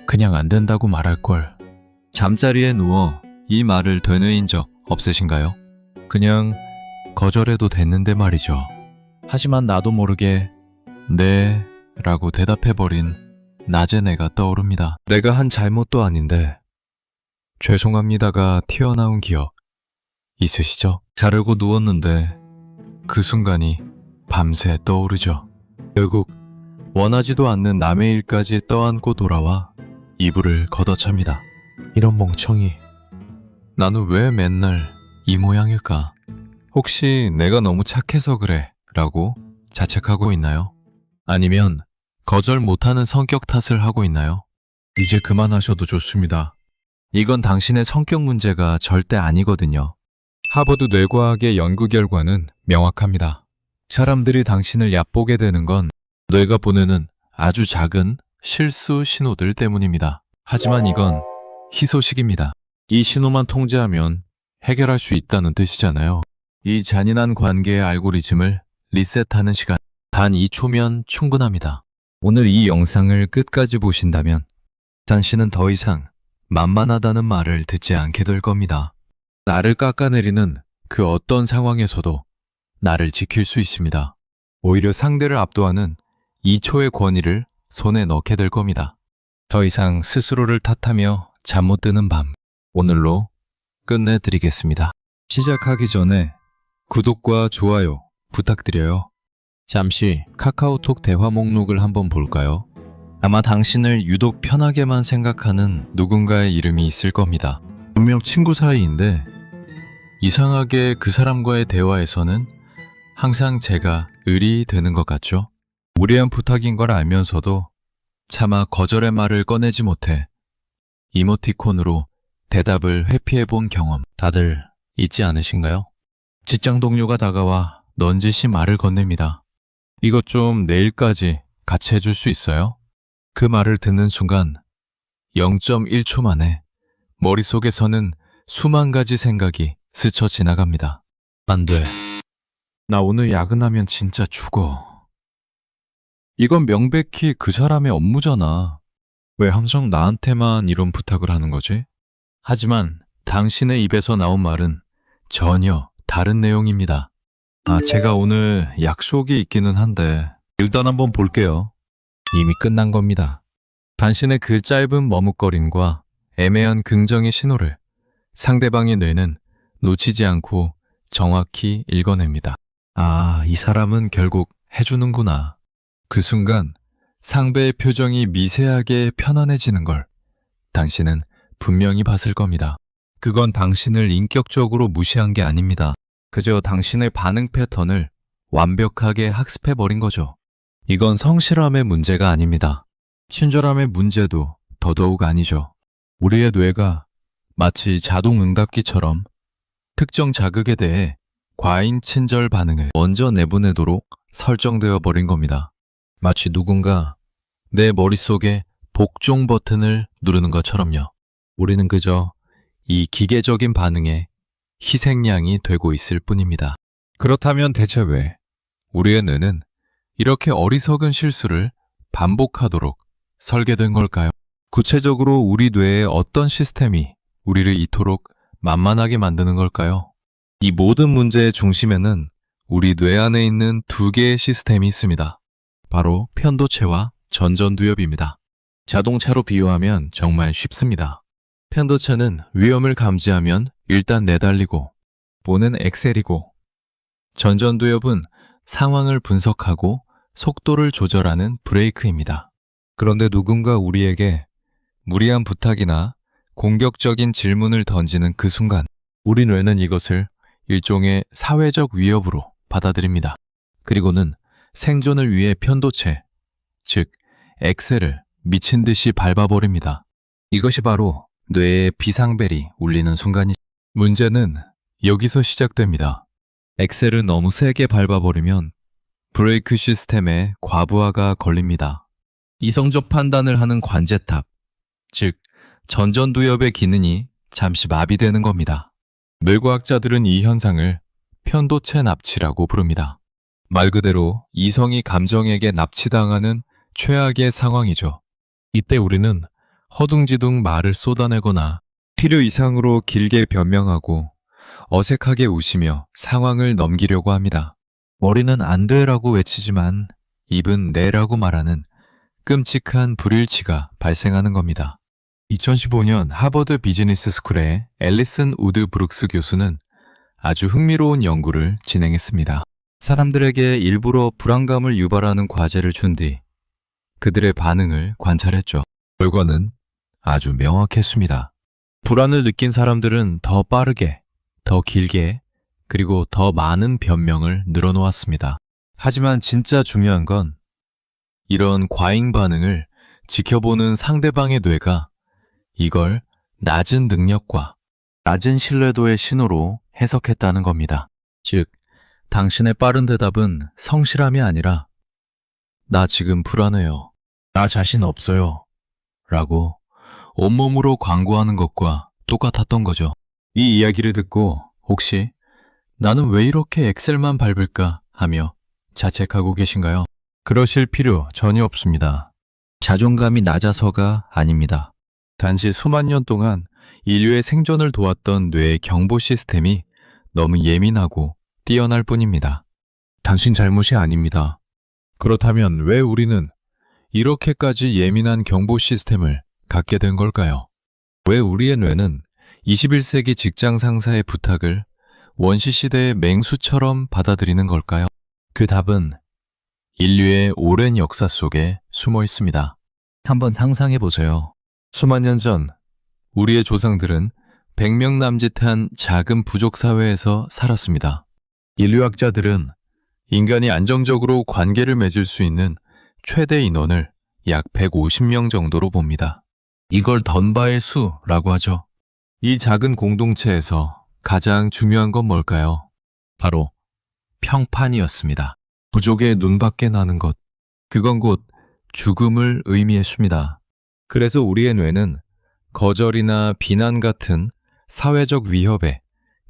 그냥 안 된다고 말할걸. 잠자리에 누워 이 말을 되뇌인 적 없으신가요? 그냥 거절해도 됐는데 말이죠. 하지만 나도 모르게 네 라고 대답해버린 낮의 내가 떠오릅니다. 내가 한 잘못도 아닌데 죄송합니다가 튀어나온 기억 있으시죠? 자려고 누웠는데 그 순간이 밤새 떠오르죠. 결국 원하지도 않는 남의 일까지 떠안고 돌아와 이불을 걷어찹니다. 이런 멍청이. 나는 왜 맨날 이 모양일까? 혹시 내가 너무 착해서 그래 라고 자책하고 있나요? 아니면 거절 못하는 성격 탓을 하고 있나요? 이제 그만하셔도 좋습니다. 이건 당신의 성격 문제가 절대 아니거든요. 하버드 뇌과학의 연구 결과는 명확합니다. 사람들이 당신을 얕보게 되는 건 뇌가 보내는 아주 작은 실수 신호들 때문입니다. 하지만 이건 희소식입니다. 이 신호만 통제하면 해결할 수 있다는 뜻이잖아요. 이 잔인한 관계의 알고리즘을 리셋하는 시간 단 2초면 충분합니다. 오늘 이 영상을 끝까지 보신다면 당신은 더 이상 만만하다는 말을 듣지 않게 될 겁니다. 나를 깎아내리는 그 어떤 상황에서도 나를 지킬 수 있습니다. 오히려 상대를 압도하는 2초의 권위를 손에 넣게 될 겁니다. 더 이상 스스로를 탓하며 잠 못 드는 밤, 오늘로 끝내드리겠습니다. 시작하기 전에 구독과 좋아요 부탁드려요. 잠시 카카오톡 대화 목록을 한번 볼까요? 아마 당신을 유독 편하게만 생각하는 누군가의 이름이 있을 겁니다. 분명 친구 사이인데 이상하게 그 사람과의 대화에서는 항상 제가 을이 되는 것 같죠? 무리한 부탁인 걸 알면서도 차마 거절의 말을 꺼내지 못해 이모티콘으로 대답을 회피해 본 경험 다들 있지 않으신가요? 직장 동료가 다가와 넌지시 말을 건넵니다. 이것 좀 내일까지 같이 해줄 수 있어요? 그 말을 듣는 순간 0.1초 만에 머릿속에서는 수만 가지 생각이 스쳐 지나갑니다. 안 돼. 나 오늘 야근하면 진짜 죽어. 이건 명백히 그 사람의 업무잖아. 왜 항상 나한테만 이런 부탁을 하는 거지? 하지만 당신의 입에서 나온 말은 전혀 다른 내용입니다. 제가 오늘 약속이 있기는 한데 일단 한번 볼게요. 이미 끝난 겁니다. 당신의 그 짧은 머뭇거림과 애매한 긍정의 신호를 상대방의 뇌는 놓치지 않고 정확히 읽어냅니다. 이 사람은 결국 해주는구나. 그 순간 상대의 표정이 미세하게 편안해지는 걸 당신은 분명히 봤을 겁니다. 그건 당신을 인격적으로 무시한 게 아닙니다. 그저 당신의 반응 패턴을 완벽하게 학습해버린 거죠. 이건 성실함의 문제가 아닙니다. 친절함의 문제도 더더욱 아니죠. 우리의 뇌가 마치 자동응답기처럼 특정 자극에 대해 과잉 친절 반응을 먼저 내보내도록 설정되어 버린 겁니다. 마치 누군가 내 머릿속에 복종 버튼을 누르는 것처럼요. 우리는 그저 이 기계적인 반응에 희생양이 되고 있을 뿐입니다. 그렇다면 대체 왜 우리의 뇌는 이렇게 어리석은 실수를 반복하도록 설계된 걸까요? 구체적으로 우리 뇌의 어떤 시스템이 우리를 이토록 만만하게 만드는 걸까요? 이 모든 문제의 중심에는 우리 뇌 안에 있는 두 개의 시스템이 있습니다. 바로 편도체와 전전두엽입니다. 자동차로 비유하면 정말 쉽습니다. 편도체는 위험을 감지하면 일단 내달리고 보는 엑셀이고, 전전두엽은 상황을 분석하고 속도를 조절하는 브레이크입니다. 그런데 누군가 우리에게 무리한 부탁이나 공격적인 질문을 던지는 그 순간 우리 뇌는 이것을 일종의 사회적 위협으로 받아들입니다. 그리고는 생존을 위해 편도체, 즉 엑셀을 미친 듯이 밟아버립니다. 이것이 바로 뇌의 비상벨이 울리는 순간이죠. 문제는 여기서 시작됩니다. 엑셀을 너무 세게 밟아버리면 브레이크 시스템에 과부하가 걸립니다. 이성적 판단을 하는 관제탑, 즉 전전두엽의 기능이 잠시 마비되는 겁니다. 뇌과학자들은 이 현상을 편도체 납치라고 부릅니다. 말 그대로 이성이 감정에게 납치당하는 최악의 상황이죠. 이때 우리는 허둥지둥 말을 쏟아내거나 필요 이상으로 길게 변명하고 어색하게 웃으며 상황을 넘기려고 합니다. 머리는 안 돼라고 외치지만 입은 네라고 말하는 끔찍한 불일치가 발생하는 겁니다. 2015년 하버드 비즈니스 스쿨의 앨리슨 우드 브룩스 교수는 아주 흥미로운 연구를 진행했습니다. 사람들에게 일부러 불안감을 유발하는 과제를 준 뒤 그들의 반응을 관찰했죠. 결과는 아주 명확했습니다. 불안을 느낀 사람들은 더 빠르게, 더 길게, 그리고 더 많은 변명을 늘어놓았습니다. 하지만 진짜 중요한 건 이런 과잉 반응을 지켜보는 상대방의 뇌가 이걸 낮은 능력과 낮은 신뢰도의 신호로 해석했다는 겁니다. 즉, 당신의 빠른 대답은 성실함이 아니라 나 지금 불안해요. 나 자신 없어요. 라고 온몸으로 광고하는 것과 똑같았던 거죠. 이 이야기를 듣고 혹시 나는 왜 이렇게 엑셀만 밟을까 하며 자책하고 계신가요? 그러실 필요 전혀 없습니다. 자존감이 낮아서가 아닙니다. 단지 수만 년 동안 인류의 생존을 도왔던 뇌의 경보 시스템이 너무 예민하고 뛰어날 뿐입니다. 당신 잘못이 아닙니다. 그렇다면 왜 우리는 이렇게까지 예민한 경보 시스템을 갖게 된 걸까요? 왜 우리의 뇌는 21세기 직장 상사의 부탁을 원시시대의 맹수처럼 받아들이는 걸까요? 그 답은 인류의 오랜 역사 속에 숨어 있습니다. 한번 상상해 보세요. 수만 년 전 우리의 조상들은 100명 남짓한 작은 부족 사회에서 살았습니다. 인류학자들은 인간이 안정적으로 관계를 맺을 수 있는 최대 인원을 약 150명 정도로 봅니다. 이걸 던바의 수라고 하죠. 이 작은 공동체에서 가장 중요한 건 뭘까요? 바로 평판이었습니다. 부족의 눈밖에 나는 것. 그건 곧 죽음을 의미했습니다. 그래서 우리의 뇌는 거절이나 비난 같은 사회적 위협에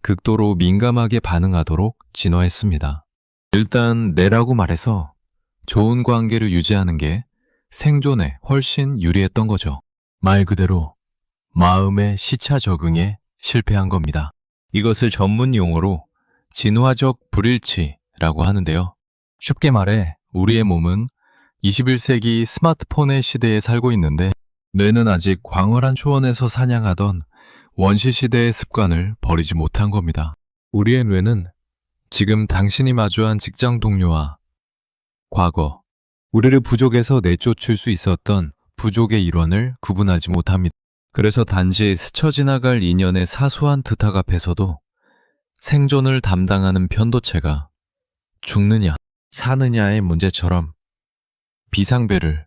극도로 민감하게 반응하도록 진화했습니다. 일단 뇌라고 말해서 좋은 관계를 유지하는 게 생존에 훨씬 유리했던 거죠. 말 그대로 마음의 시차 적응에 실패한 겁니다. 이것을 전문 용어로 진화적 불일치라고 하는데요. 쉽게 말해 우리의 몸은 21세기 스마트폰의 시대에 살고 있는데 뇌는 아직 광활한 초원에서 사냥하던 원시시대의 습관을 버리지 못한 겁니다. 우리의 뇌는 지금 당신이 마주한 직장 동료와 과거, 우리를 부족에서 내쫓을 수 있었던 부족의 일원을 구분하지 못합니다. 그래서 단지 스쳐 지나갈 인연의 사소한 드탁 앞에서도 생존을 담당하는 편도체가 죽느냐, 사느냐의 문제처럼 비상벨을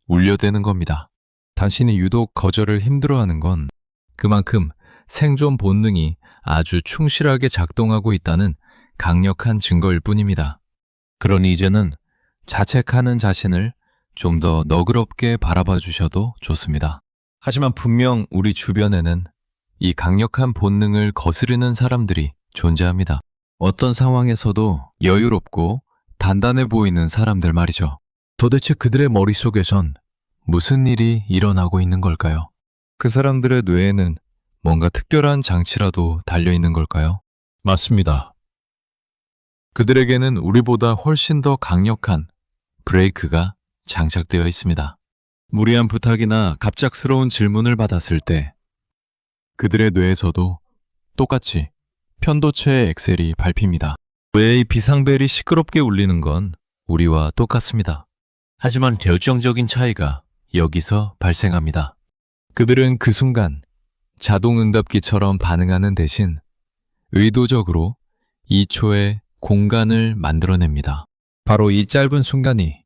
울려대는 겁니다. 당신이 유독 거절을 힘들어하는 건 그만큼 생존 본능이 아주 충실하게 작동하고 있다는 강력한 증거일 뿐입니다. 그러니 이제는 자책하는 자신을 좀 더 너그럽게 바라봐 주셔도 좋습니다. 하지만 분명 우리 주변에는 이 강력한 본능을 거스르는 사람들이 존재합니다. 어떤 상황에서도 여유롭고 단단해 보이는 사람들 말이죠. 도대체 그들의 머릿속에선 무슨 일이 일어나고 있는 걸까요? 그 사람들의 뇌에는 뭔가 특별한 장치라도 달려있는 걸까요? 맞습니다. 그들에게는 우리보다 훨씬 더 강력한 브레이크가 장착되어 있습니다. 무리한 부탁이나 갑작스러운 질문을 받았을 때 그들의 뇌에서도 똑같이 편도체의 엑셀이 밟힙니다. 뇌의 비상벨이 시끄럽게 울리는 건 우리와 똑같습니다. 하지만 결정적인 차이가 여기서 발생합니다. 그들은 그 순간 자동응답기처럼 반응하는 대신 의도적으로 2초의 공간을 만들어냅니다. 바로 이 짧은 순간이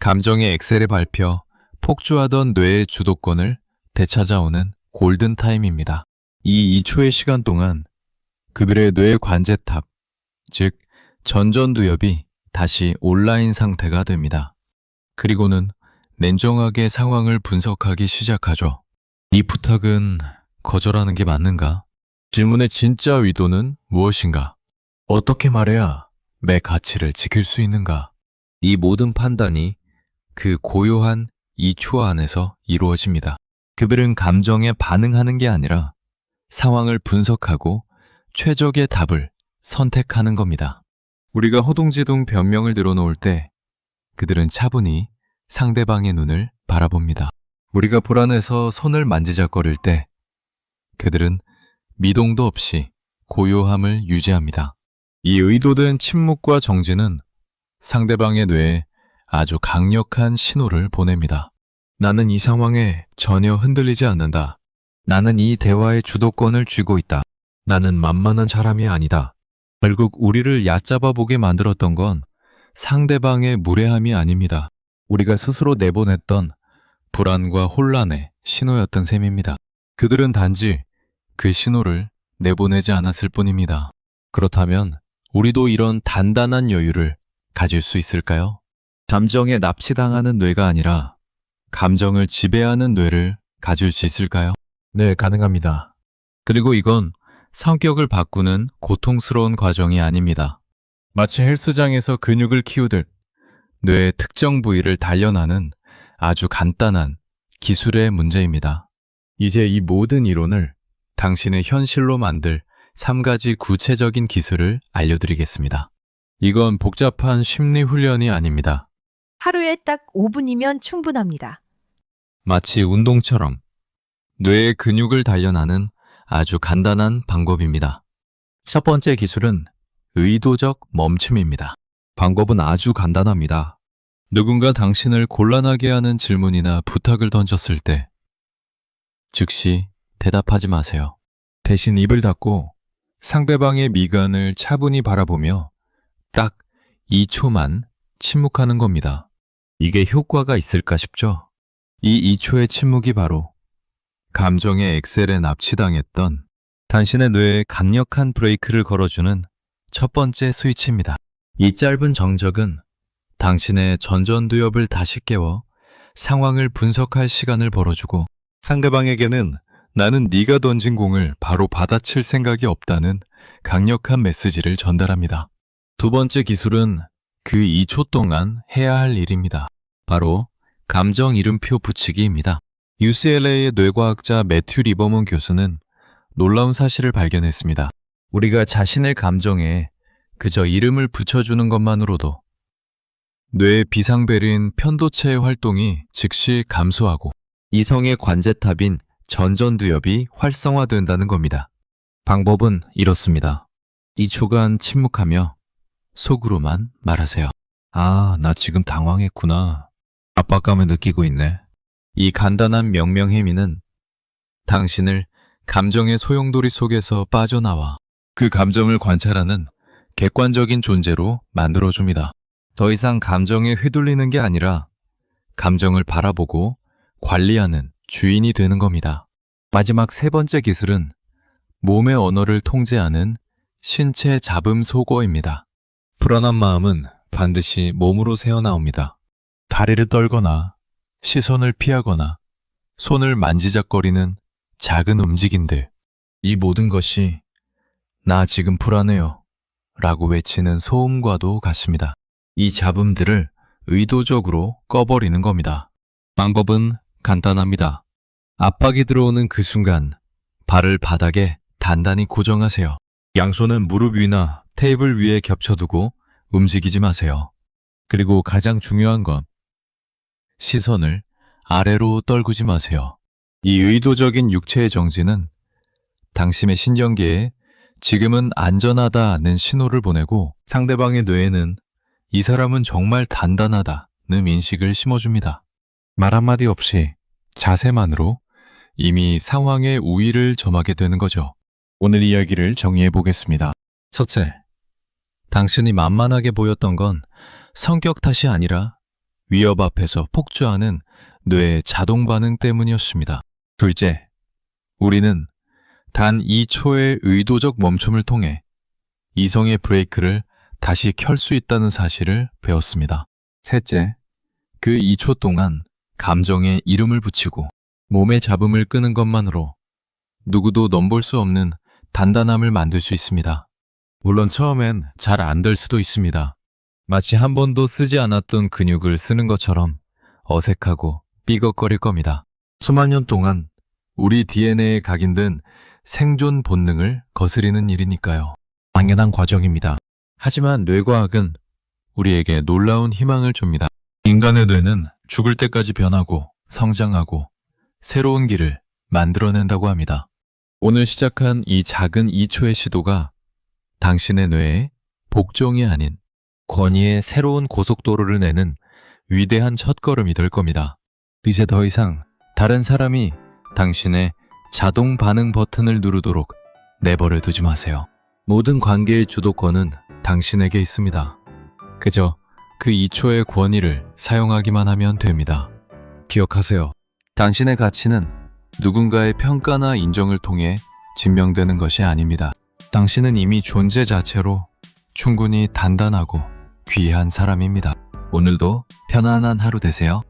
감정의 엑셀에 밟혀 폭주하던 뇌의 주도권을 되찾아오는 골든타임입니다. 이 2초의 시간 동안 그들의 뇌 관제탑, 즉 전전두엽이 다시 온라인 상태가 됩니다. 그리고는 냉정하게 상황을 분석하기 시작하죠. 이 부탁은 거절하는 게 맞는가? 질문의 진짜 의도는 무엇인가? 어떻게 말해야 내 가치를 지킬 수 있는가? 이 모든 판단이 그 고요한 2초 안에서 이루어집니다. 그들은 감정에 반응하는 게 아니라 상황을 분석하고 최적의 답을 선택하는 겁니다. 우리가 허둥지둥 변명을 늘어놓을 때 그들은 차분히 상대방의 눈을 바라봅니다. 우리가 불안해서 손을 만지작거릴 때 그들은 미동도 없이 고요함을 유지합니다. 이 의도된 침묵과 정지는 상대방의 뇌에 아주 강력한 신호를 보냅니다. 나는 이 상황에 전혀 흔들리지 않는다. 나는 이 대화의 주도권을 쥐고 있다. 나는 만만한 사람이 아니다. 결국 우리를 얕잡아 보게 만들었던 건 상대방의 무례함이 아닙니다. 우리가 스스로 내보냈던 불안과 혼란의 신호였던 셈입니다. 그들은 단지 그 신호를 내보내지 않았을 뿐입니다. 그렇다면 우리도 이런 단단한 여유를 가질 수 있을까요? 감정에 납치당하는 뇌가 아니라 감정을 지배하는 뇌를 가질 수 있을까요? 네, 가능합니다. 그리고 이건 성격을 바꾸는 고통스러운 과정이 아닙니다. 마치 헬스장에서 근육을 키우듯 뇌의 특정 부위를 단련하는 아주 간단한 기술의 문제입니다. 이제 이 모든 이론을 당신의 현실로 만들 3가지 구체적인 기술을 알려드리겠습니다. 이건 복잡한 심리 훈련이 아닙니다. 하루에 딱 5분이면 충분합니다. 마치 운동처럼 뇌의 근육을 단련하는 아주 간단한 방법입니다. 첫 번째 기술은 의도적 멈춤입니다. 방법은 아주 간단합니다. 누군가 당신을 곤란하게 하는 질문이나 부탁을 던졌을 때 즉시 대답하지 마세요. 대신 입을 닫고 상대방의 미간을 차분히 바라보며 딱 2초만 침묵하는 겁니다. 이게 효과가 있을까 싶죠? 이 2초의 침묵이 바로 감정의 엑셀에 납치당했던 당신의 뇌에 강력한 브레이크를 걸어주는 첫 번째 스위치입니다. 이 짧은 정적은 당신의 전전두엽을 다시 깨워 상황을 분석할 시간을 벌어주고 상대방에게는 나는 네가 던진 공을 바로 받아칠 생각이 없다는 강력한 메시지를 전달합니다. 두 번째 기술은 그 2초 동안 해야 할 일입니다. 바로 감정 이름표 붙이기입니다. UCLA의 뇌과학자 매튜 리버먼 교수는 놀라운 사실을 발견했습니다. 우리가 자신의 감정에 그저 이름을 붙여주는 것만으로도 뇌의 비상벨인 편도체의 활동이 즉시 감소하고 이성의 관제탑인 전전두엽이 활성화된다는 겁니다. 방법은 이렇습니다. 2초간 침묵하며 속으로만 말하세요. 아, 나 지금 당황했구나. 압박감을 느끼고 있네. 이 간단한 명령 행위는 당신을 감정의 소용돌이 속에서 빠져나와 그 감정을 관찰하는 객관적인 존재로 만들어줍니다. 더 이상 감정에 휘둘리는 게 아니라 감정을 바라보고 관리하는 주인이 되는 겁니다. 마지막 세 번째 기술은 몸의 언어를 통제하는 신체 잡음 소거입니다. 불안한 마음은 반드시 몸으로 새어나옵니다. 다리를 떨거나 시선을 피하거나 손을 만지작거리는 작은 움직임들. 이 모든 것이 나 지금 불안해요 라고 외치는 소음과도 같습니다. 이 잡음들을 의도적으로 꺼버리는 겁니다. 방법은 간단합니다. 압박이 들어오는 그 순간 발을 바닥에 단단히 고정하세요. 양손은 무릎 위나 테이블 위에 겹쳐두고 움직이지 마세요. 그리고 가장 중요한 건 시선을 아래로 떨구지 마세요. 이 의도적인 육체의 정지는 당신의 신경계에 지금은 안전하다는 신호를 보내고 상대방의 뇌에는 이 사람은 정말 단단하다는 인식을 심어줍니다. 말 한마디 없이 자세만으로 이미 상황의 우위를 점하게 되는 거죠. 오늘 이야기를 정리해 보겠습니다. 첫째, 당신이 만만하게 보였던 건 성격 탓이 아니라 위협 앞에서 폭주하는 뇌의 자동 반응 때문이었습니다. 둘째, 우리는 단 2초의 의도적 멈춤을 통해 이성의 브레이크를 다시 켤 수 있다는 사실을 배웠습니다. 셋째, 그 2초 동안 감정에 이름을 붙이고 몸의 잡음을 끄는 것만으로 누구도 넘볼 수 없는 단단함을 만들 수 있습니다. 물론 처음엔 잘 안 될 수도 있습니다. 마치 한 번도 쓰지 않았던 근육을 쓰는 것처럼 어색하고 삐걱거릴 겁니다. 수만 년 동안 우리 DNA에 각인된 생존 본능을 거스리는 일이니까요. 당연한 과정입니다. 하지만 뇌과학은 우리에게 놀라운 희망을 줍니다. 인간의 뇌는 죽을 때까지 변하고 성장하고 새로운 길을 만들어낸다고 합니다. 오늘 시작한 이 작은 2초의 시도가 당신의 뇌에 복종이 아닌 권위의 새로운 고속도로를 내는 위대한 첫걸음이 될 겁니다. 이제 더 이상 다른 사람이 당신의 자동 반응 버튼을 누르도록 내버려 두지 마세요. 모든 관계의 주도권은 당신에게 있습니다. 그저 그 2초의 권위를 사용하기만 하면 됩니다. 기억하세요. 당신의 가치는 누군가의 평가나 인정을 통해 증명되는 것이 아닙니다. 당신은 이미 존재 자체로 충분히 단단하고 귀한 사람입니다. 오늘도 편안한 하루 되세요.